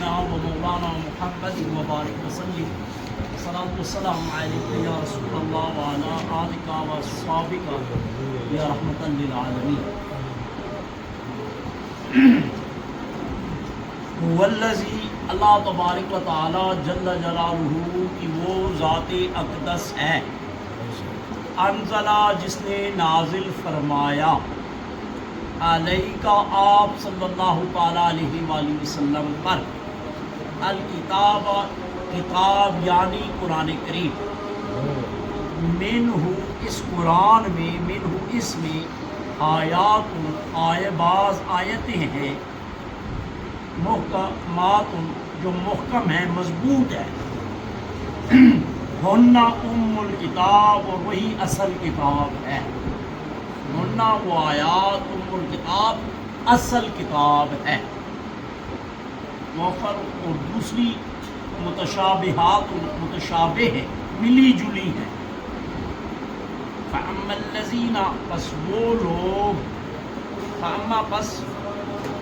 سيدنا ومولانا محمد وبارك وسلم الصلاة والسلام عليك يا رسول الله وعلى آلك وأصحابك يا رحمة للعالمين. والذی اللہ تبارک و تعالی جل جلالہ کی وہ ذات اقدس ہے، انزلہ جس نے نازل فرمایا، علیہ آپ صلی اللہ تعالی علیہ وآلہ وسلم پر، الکتاب کتاب یعنی قرآن کریم، منہ اس قرآن میں، منہ اس میں آیات بعض آیتیں ہیں، محکمات جو محکم ہے، مضبوط ہے، ہن ام الکتاب اور وہی اصل کتاب ہے، ہن وہ آیات ام الکتاب اصل کتاب ہے، اور دوسری متشابہات متشابہ ہے، ملی جلی ہے. فَأَمَّا الَّذِينَ پس وہ لوگ، فَأَمَّا پس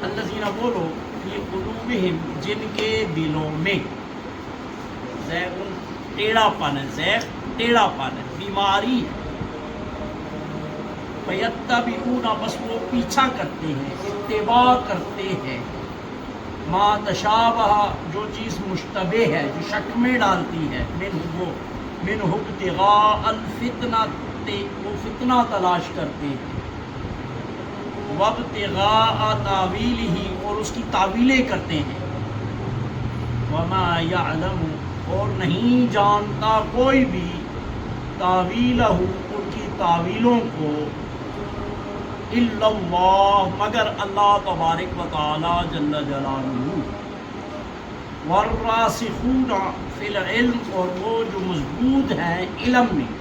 الَّذِينَ وہ لوگ فِي قُلُوبِهِمْ جن کے دلوں میں زیغ ٹیڑھا پن ہے، زیغ ٹیڑھا پن ہے، بیماری ہے، فَيَتَّبِعُونَ بس وہ پیچھا کرتے ہیں، اتباع کرتے ہیں، ما تشابہ جو چیز مشتبہ ہے، جو شک میں ڈالتی ہے، من ابتغاء الفتنہ وہ فتنہ تلاش کرتے ہیں، وابتغاء تاویلہ اور اس کی تعویلیں کرتے ہیں، وما یعلم اور نہیں جانتا کوئی بھی تاویلہ ان کی تعویلوں کو، الا اللہ مگر اللہ تبارک و تعالی جل جلالہ، والراسخون فی العلم اور وہ جو مضبوط ہیں علم میں،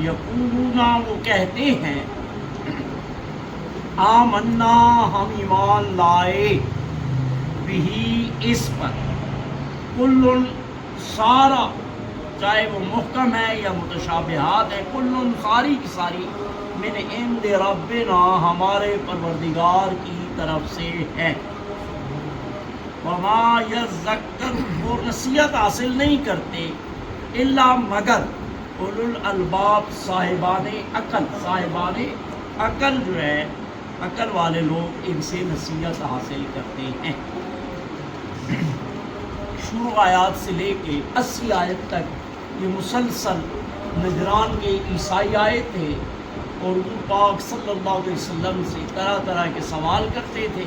یقولون وہ کہتے ہیں، آمنا ہم ایمان لائے، بہی اس پر، کل سارا چاہے وہ محکم ہے یا متشابہات ہے، کل ساری کی ساری من عند ربنا ہمارے پروردگار کی طرف سے ہے، وما یذکر اور نصیحت حاصل نہیں کرتے، الا مگر اولو الالباب صاحبان عقل جو ہے، عقل والے لوگ ان سے نصیحت حاصل کرتے ہیں. شروع آیات سے لے کے 80 آیت تک یہ مسلسل نجران کے عیسائی آئے تھے اور حضور پاک صلی اللہ علیہ وسلم سے طرح طرح کے سوال کرتے تھے،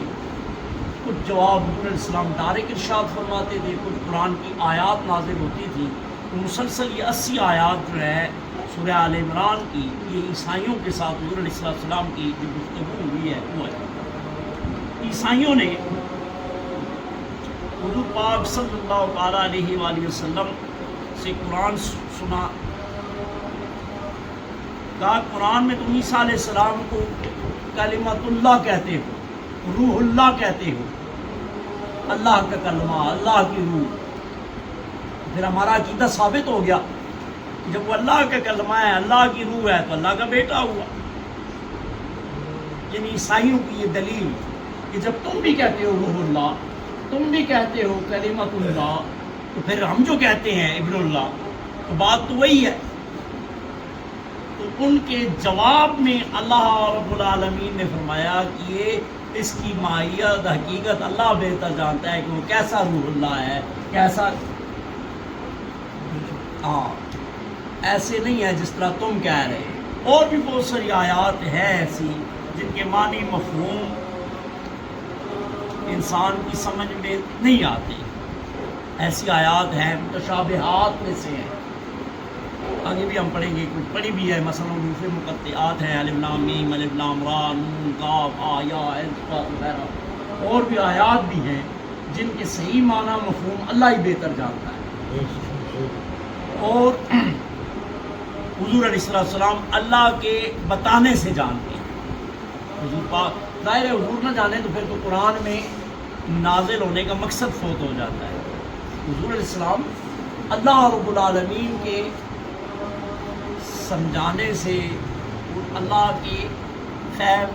کچھ جواب حضور علیہ السلام ڈائریکٹ ارشاد فرماتے تھے، کچھ قرآن کی آیات نازل ہوتی تھی. مسلسل یہ 80 آیات جو ہے سورہ آل عمران کی، یہ عیسائیوں کے ساتھ حضور علیہ السلام کی جو گفتگو ہوئی ہے وہ ہے. عیسائیوں نے حضور پاک صلی اللہ تعالیٰ علیہ وآلہ وسلم سے قرآن سنا، کہا قرآن میں تم عیسیٰ علیہ السلام کو کلمۃ اللہ کہتے ہو، روح اللہ کہتے ہو، اللہ کا کلمہ، اللہ کی روح. پھر ہمارا عقیدہ ثابت ہو گیا کہ جب وہ اللہ کا کلمہ ہے، اللہ کی روح ہے، تو اللہ کا بیٹا ہوا. یعنی عیسائیوں کی یہ دلیل کہ جب تم بھی کہتے ہو روح اللہ، تم بھی کہتے ہو کلمۃ اللہ، تو پھر ہم جو کہتے ہیں ابن اللہ، تو بات تو وہی ہے. تو ان کے جواب میں اللہ رب العالمین نے فرمایا کہ یہ اس کی ماہیت حقیقت اللہ بہتر جانتا ہے کہ وہ کیسا روح اللہ ہے، کیسا. ہاں ایسے نہیں ہے جس طرح تم کہہ رہے. اور بھی بہت ساری آیات ہیں ایسی جن کے معنی مفہوم انسان کی سمجھ میں نہیں آتے، ایسی آیات ہیں متشابہات میں سے ہیں. آگے بھی ہم پڑھیں گے، کچھ پڑھی بھی ہے، مثلا حروف مقطعات ہیں، الف لام میم، الف لام را، نون قاف ہا یا عین صاد وغیرہ. اور بھی آیات بھی ہیں جن کے صحیح معنی مفہوم اللہ ہی بہتر جانتا ہے. اور حضور علیہ السلام اللہ کے بتانے سے جانتے ہیں. حضور پاک ظاہر ہے حضور نہ جانے تو پھر تو قرآن میں نازل ہونے کا مقصد فوت ہو جاتا ہے. حضور علیہ السلام اللہ رب العالمین کے سمجھانے سے، اللہ کی خیر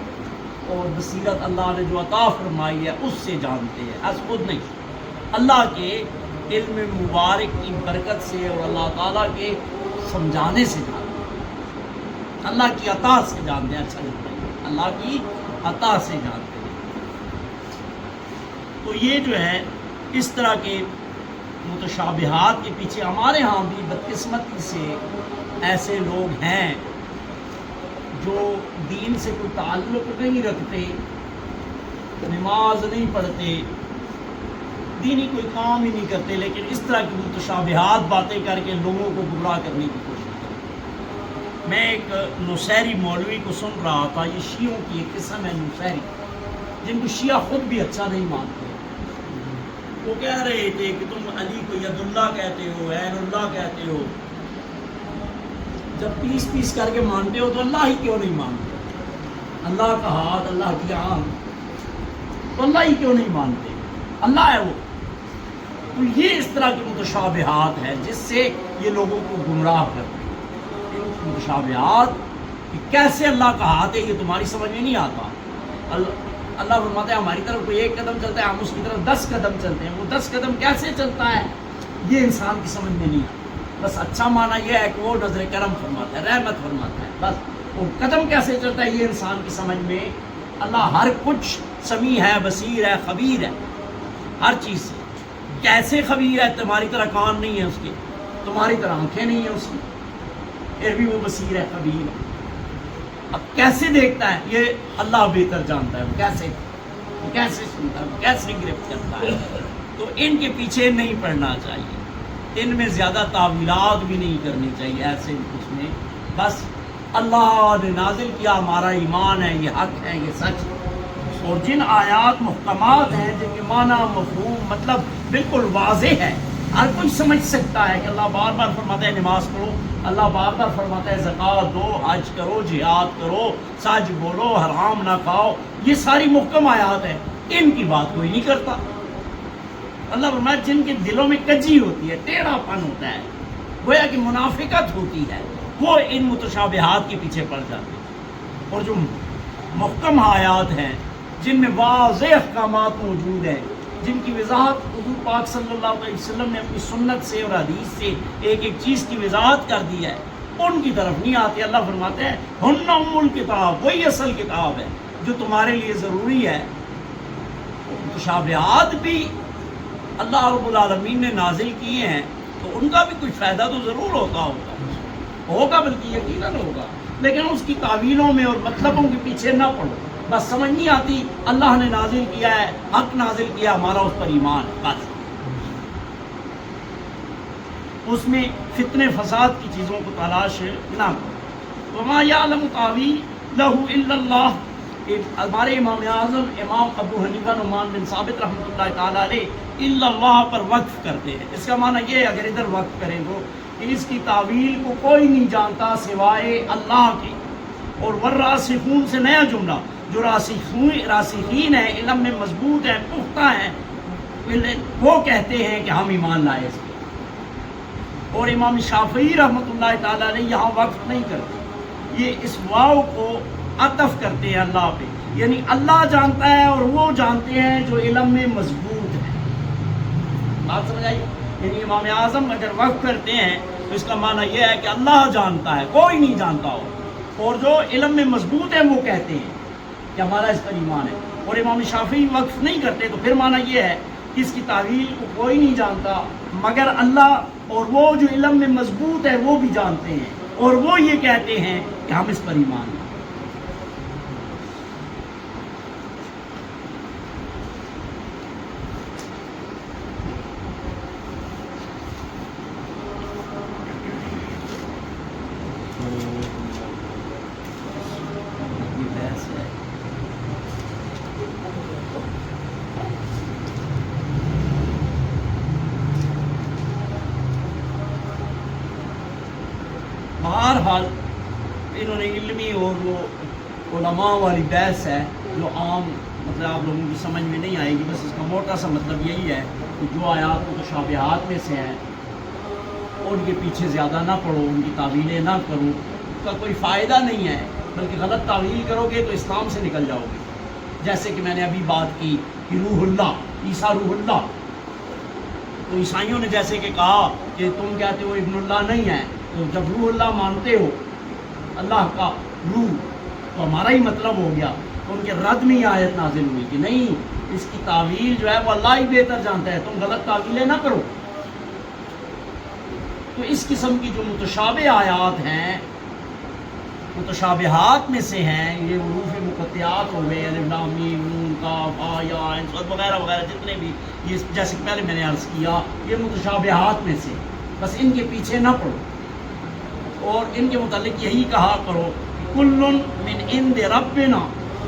اور بصیرت اللہ نے جو عطا فرمائی ہے اس سے جانتے ہیں، از خود نہیں. اللہ کے علم مبارک کی برکت سے اور اللہ تعالیٰ کے سمجھانے سے جانتے ہیں، اللہ کی عطا سے جانتے ہیں. اچھا لگتا ہے، اللہ کی عطا سے جانتے ہیں. تو یہ جو ہے اس طرح کے متشابہات کے پیچھے ہمارے ہاں بھی بدقسمتی سے ایسے لوگ ہیں جو دین سے کوئی تعلق نہیں رکھتے، نماز نہیں پڑھتے، دینی کوئی کام ہی نہیں کرتے، لیکن اس طرح کی متشابہات باتیں کر کے لوگوں کو گمراہ کرنے کی کوشش کرتے. میں ایک نصیری مولوی کو سن رہا تھا، یہ شیعوں کی ایک قسم ہے نصیری، جن کو شیعہ خود بھی اچھا نہیں مانتے. وہ کہہ رہے تھے کہ تم علی کو ید اللہ کہتے ہو، عین اللہ کہتے ہو، جب پیس پیس کر کے مانتے ہو تو اللہ ہی کیوں نہیں مانتے؟ اللہ کا ہاتھ، اللہ کی آنکھ، تو اللہ ہی کیوں نہیں مانتے؟ اللہ ہے وہ. تو یہ اس طرح کی متشابہات ہے جس سے یہ لوگوں کو گمراہ کرتے ہیں. ان متشابہات کہ کیسے اللہ کا ہاتھ ہے یہ تمہاری سمجھ میں نہیں آتا. اللہ فرماتا ہے ہماری طرف کوئی ایک قدم چلتا ہے، ہم اس کی طرف 10 قدم چلتے ہیں. وہ 10 قدم کیسے چلتا ہے یہ انسان کی سمجھ میں نہیں آتا. بس اچھا معنی یہ ہے کہ وہ نظر کرم فرماتا ہے، رحمت فرماتا ہے. بس وہ قدم کیسے چلتا ہے یہ انسان کی سمجھ میں. اللہ ہر کچھ سمیع ہے، بصیر ہے، خبیر ہے ہر چیز سے. کیسے خبیر ہے؟ تمہاری طرح کان نہیں ہے اس کے، تمہاری طرح آنکھیں نہیں ہیں اس کی، پھر بھی وہ بصیر ہے، خبیر ہے. اب کیسے دیکھتا ہے یہ اللہ بہتر جانتا ہے. وہ کیسے سنتا ہے، وہ کیسے گرفت کرتا ہے. تو ان کے پیچھے نہیں پڑنا چاہیے، ان میں زیادہ تعویلات بھی نہیں کرنی چاہیے. ایسے اس میں بس اللہ نے نازل کیا، ہمارا ایمان ہے، یہ حق ہے، یہ سچ ہے. اور جن آیات محکمات ہیں جن کے معنی مفہوم مطلب بالکل واضح ہے، ہر کوئی سمجھ سکتا ہے کہ اللہ بار بار فرماتا ہے نماز پڑھو، اللہ بار بار فرماتا ہے زکوٰۃ دو، حج کرو، جہاد کرو، سچ بولو، حرام نہ کھاؤ. یہ ساری محکم آیات ہیں، ان کی بات کوئی نہیں کرتا. اللہ فرماتا ہے جن کے دلوں میں کجی ہوتی ہے، ٹیڑھا پن ہوتا ہے، گویا کہ منافقت ہوتی ہے، وہ ان متشابہات کے پیچھے پڑ جاتے ہیں. اور جو محکم آیات ہیں جن میں واضح احکامات موجود ہیں، جن کی وضاحت حضور پاک صلی اللہ علیہ وسلم نے اپنی سنت سے اور حدیث سے ایک ایک چیز کی وضاحت کر دی ہے، ان کی طرف نہیں آتے. اللہ فرماتے ہیں ہن ام الکتاب، وہی اصل کتاب ہے جو تمہارے لیے ضروری ہے. متشابہات بھی اللہ رب العالمین نے نازل کیے ہیں تو ان کا بھی کچھ فائدہ تو ضرور ہوگا، بلکہ یقیناً ہوگا. لیکن اس کی تعویلوں میں اور مطلبوں کے پیچھے نہ پڑو. بس سمجھ نہیں آتی، اللہ نے نازل کیا ہے، حق نازل کیا، ہمارا اس پر ایمان ہے، بس. اس میں فتنے فساد کی چیزوں کو تلاش نہ کرو. وما یعلم تاویلہ الا اللہ. ہمارے امام اعظم امام ابو حنیفہ نعمان بن ثابت رحمۃ اللہ تعالیٰ علیہ الا اللہ پر وقف کرتے ہیں. اس کا معنی یہ ہے اگر ادھر وقف کریں تو کہ اس کی تعویل کو کوئی نہیں جانتا سوائے اللہ کے. اور والراسخون سے نیا جملہ، جو راسخین ہیں، علم میں مضبوط ہیں، پختہ ہیں، وہ کہتے ہیں کہ ہم ایمان لائے اس پہ. اور امام شافعی رحمۃ اللہ تعالیٰ علیہ یہاں وقف نہیں کرتے، یہ اس واو کو عطف کرتے ہیں اللہ پہ، یعنی اللہ جانتا ہے اور وہ جانتے ہیں جو علم میں مضبوط ہے. بات سمجھ آئی؟ یعنی امام اعظم اگر وقف کرتے ہیں تو اس کا معنی یہ ہے کہ اللہ جانتا ہے، کوئی نہیں جانتا ہو، اور جو علم میں مضبوط ہے وہ کہتے ہیں کہ ہمارا اس پر ایمان ہے. اور امام شافعی وقف نہیں کرتے تو پھر معنی یہ ہے کہ اس کی تعویل کو کوئی نہیں جانتا مگر اللہ، اور وہ جو علم میں مضبوط ہے وہ بھی جانتے ہیں، اور وہ یہ کہتے ہیں کہ ہم اس پر ایمان ہیں. بہرحال انہوں نے علمی اور وہ علماء والی بحث ہے جو عام مطلب آپ لوگوں کی سمجھ میں نہیں آئے گی. بس اس کا موٹا سا مطلب یہی ہے کہ جو آیات متشابہات میں سے ہیں ان کے پیچھے زیادہ نہ پڑھو، ان کی تعویلیں نہ کرو، اس کا کوئی فائدہ نہیں ہے، بلکہ غلط تعویل کرو گے تو اسلام سے نکل جاؤ گے. جیسے کہ میں نے ابھی بات کی کہ روح اللہ، عیسیٰ روح اللہ، تو عیسائیوں نے جیسے کہ کہا کہ تم کہتے ہو ابن اللہ نہیں ہے، تو جب روح اللہ مانتے ہو اللہ کا روح تو ہمارا ہی مطلب ہو گیا، تو ان کے رد میں یہ آیت نازل ہوئی کہ نہیں، اس کی تعویل جو ہے وہ اللہ ہی بہتر جانتا ہے، تم غلط تعویلیں نہ کرو۔ تو اس قسم کی جو متشابہ آیات ہیں، متشابہات میں سے ہیں یہ حروف مقطعات ہو گئے، الف لام میم نون کاف ہا یا عین صاد وغیرہ وغیرہ جتنے بھی، یہ جیسے کہ پہلے میں نے عرض کیا یہ متشابہات میں سے، بس ان کے پیچھے نہ پڑو اور ان کے متعلق یہی کہا کرو کل من عند ربنا،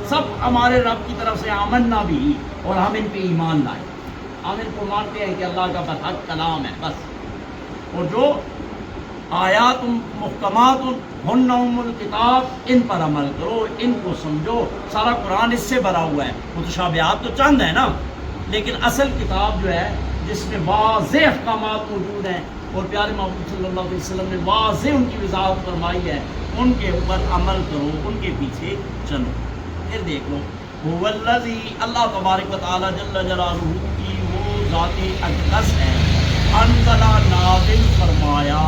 سب ہمارے رب کی طرف سے، آمنا بھی، اور ہم ان پہ ایمان لائے، ہم ان کو مانتے ہیں کہ اللہ کا برحق کلام ہے بس۔ اور جو آیات محکمات ہن ام الکتاب، ان پر عمل کرو، ان کو سمجھو، سارا قرآن اس سے بھرا ہوا ہے، متشابہات تو چند ہے نا، لیکن اصل کتاب جو ہے جس میں واضح احکامات موجود ہیں اور پیارے محمد صلی اللہ علیہ وسلم نے واضح ان کی وضاحت فرمائی ہے، ان کے اوپر عمل کرو، ان کے پیچھے چلو۔ پھر دیکھ لو هو الذی، اللہ تبارک و تعالی جل جلالہ کی وہ ذات اقدس ہے، انزل، نازل فرمایا،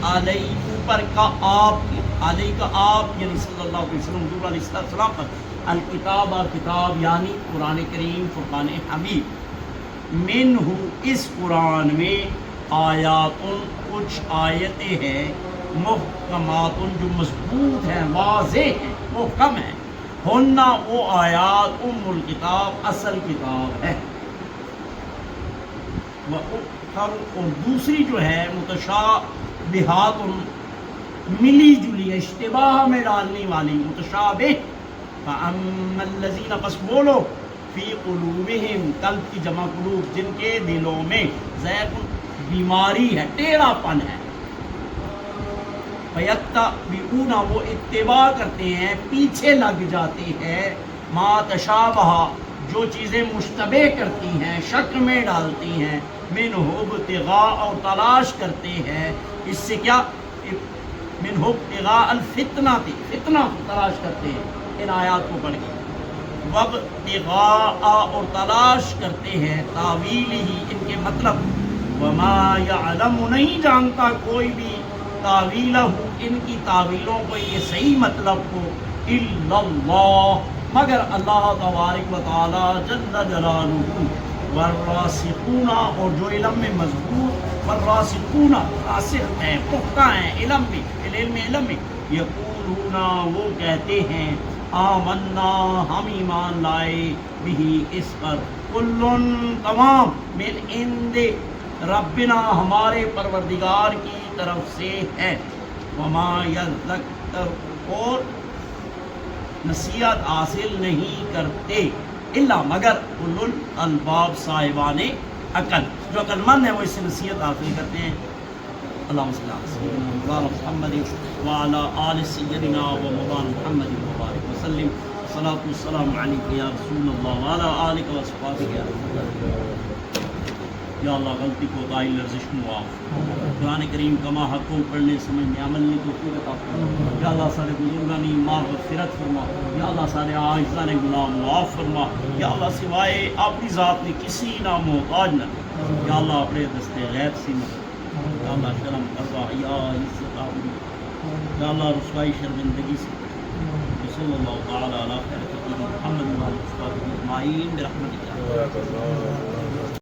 علیہ، اوپر کا آپ، علیہ کا آپ یعنی صلی اللہ علیہ وسلم، حضور علیہ السلام پر، الکتاب، کتاب یعنی قرآن کریم، فرقان حمید، منہ، اس قرآن میں، آیات، کچھ آیتیں ہیں، محکمات، جو مضبوط ہیں، واضح ہیں، محکم ہیں، ہننا، وہ آیات، ام الکتاب، اصل کتاب ہے، اور دوسری جو ہے متشابہات، ملی جلی، اشتباہ میں ڈالنے والی، متشابہ، فَأَمَّا الَّذِينَ، پس وہ لوگ، فی قلوبہم، قلب کی جمع قلوب، جن کے دلوں میں زیغ، بیماری ہے، ٹیڑھا پن ہے، فَيَتَّبِعُونَ، وہ اتباع کرتے ہیں، پیچھے لگ جاتے ہیں، ما تشابہ، جو چیزیں مشتبہ کرتی ہیں، شک میں ڈالتی ہیں، منہ ابتغاء، اور تلاش کرتے ہیں، اس سے کیا، منہ ابتغاء الفتنہ، فتنہ کو تلاش کرتے ہیں ان آیات کو پڑھ کے، وابتغاء، اور تلاش کرتے ہیں، تاویل ہی، ان کے مطلب، وما یعلم، نہیں جانتا کوئی بھی، تاویلہ، ان کی تاویلوں کو، یہ صحیح مطلب کو، الا اللہ، مگر اللہ تبارک و تعالی جل جلالہ، والراسخون، اور جو علم میں مضبوط، والراسخون، راسخ ہیں، پختہ ہیں علم میں، علم میں، یقولون، وہ کہتے ہیں، آمنا، ہم ایمان لائے، بھی، اس پر، کلن، تمام، من عند ربنا، ہمارے پروردگار کی طرف سے ہے، وما یذکر، اور نصیحت حاصل نہیں کرتے، الا، مگر، اولو الالباب، صاحبان عقل، جو عقل مند ہیں وہ اس سے نصیحت حاصل کرتے ہیں۔ اللہم صلی اللہ علیہ وسلم محمد وعلی آل سیدنا و مولانا محمد وبارک وسلم، الصلاۃ والسلام علیک یا رسول اللہ وعلی آلک و اصحابک یا رسول اللہ۔ یا اللہ، غلطی کو تائی لرزش معاف، قرآن کریم کما حقوں پڑھنے سمجھنے عمل کی توفیق عطا فرما، یا اللہ سارے بزرگانی مغفرت فرما، یا اللہ سارے عاجزان گناہ معاف فرما، یا اللہ سوائے اپنی ذات میں کسی نہ محتاج نہ، یا اللہ اپنے دستے غیب سے مدد، یا اللہ شرم کروا، یا عزت آبی، یا اللہ رسوائی شرمندگی سے، صلی اللہ تعالی علی خیر خلقہ محمد و علی اصحابہ اجمعین برحمتک۔